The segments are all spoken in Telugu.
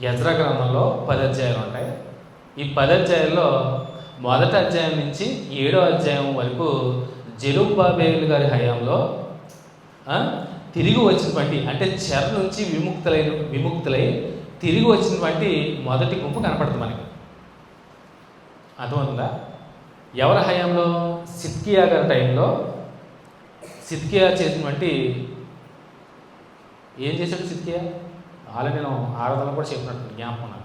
ఎజ్రా గ్రంథంలో 10 అధ్యాయాలు ఉంటాయి. ఈ 10 అధ్యాయాల్లో మొదటి అధ్యాయం నుంచి 7వ అధ్యాయం వరకు జెరుబ్బాబెలు గారి హయాంలో తిరిగి వచ్చినటువంటి, అంటే చెర నుంచి విముక్తులై తిరిగి వచ్చినటువంటి మొదటి గుంపు కనపడుతుంది మనకి. అర్థమవుతుందా? ఎవరి హయాంలో? సిద్కియా గారి టైంలో. సిద్కియా చేసినటువంటి, ఏం చేశాడు సిద్కియా? ఆల్రెడీ నేను ఆరాధనలో కూడా చెప్పినట్టు జ్ఞాపకం.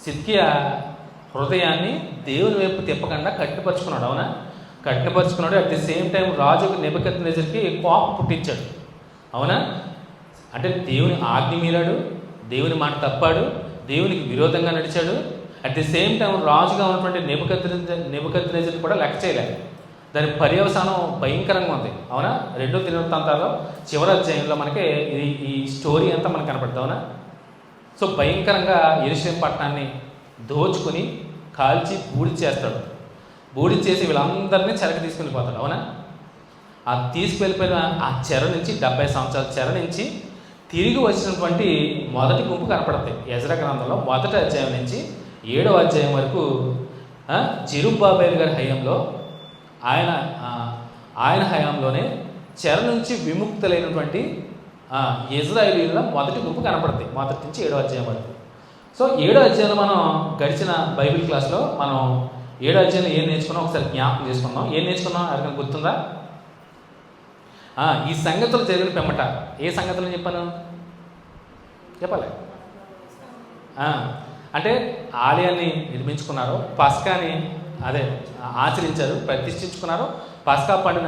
సిద్కియా హృదయాన్ని దేవుని వైపు తిప్పకుండా కట్టిపరుచుకున్నాడు. అవునా? కట్టిపరుచుకున్నాడు. అట్ ది సేమ్ టైం రాజుకు నెబుకద్నెజర్కి కోపం పుట్టించాడు. అవునా? అంటే దేవుని ఆజ్ఞ మీరాడు, దేవుని మాట తప్పాడు, దేవునికి విరోధంగా నడిచాడు. అట్ ది సేమ్ టైం రాజుగా ఉన్నటువంటి నెబుకద్నెజర్ కూడా లెక్క చేయలేదు. దాని పర్యవసానం భయంకరంగా ఉంది. అవునా? 2 దినవృత్తాంతాల్లో చివరి అధ్యాయంలో మనకి ఈ స్టోరీ అంతా మనకు కనపడుతుంది. అవునా? సో భయంకరంగా యెరూషలేము పట్టణాన్ని దోచుకుని కాల్చి బూడి చేస్తాడు. బూడి చేసి వీళ్ళందరినీ చెరకు తీసుకుని పోతాడు. అవునా? ఆ తీసుకువెళ్ళిపోయిన ఆ చెర నుంచి 70 సంవత్సరాల చెర నుంచి తిరిగి వచ్చినటువంటి మొదటి గుంపు కనపడుతుంది. ఎజ్రా గ్రంథంలో మొదటి అధ్యాయం నుంచి 7వ అధ్యాయం వరకు జెరుబ్బాబెలు గారి హయాంలో ఆయన హయాంలోనే చెర నుంచి విముక్తులైనటువంటి ఇజ్రాయేలీల మొదటి గుంపు కనపడుతుంది. మొదటి నుంచి 7వ అధ్యాయం వరకు. సో 7వ అధ్యాయంలో మనం గడిచిన బైబిల్ క్లాస్లో మనం 7వ అధ్యాయంలో ఏం నేర్చుకున్నాం ఒకసారి జ్ఞాపకం చేసుకున్నాం. ఏం నేర్చుకున్నాం? ఎవరికైనా గుర్తుందా? ఈ సంగతులు జరిగిన పిమ్మట ఏ సంగతులు చెప్పాను? చెప్పాలి. అంటే ఆలయాన్ని నిర్మించుకున్నారు, పస్కాని ఆచరించారు, ప్రతిష్ఠించుకున్నారు, పస్కా పండుగ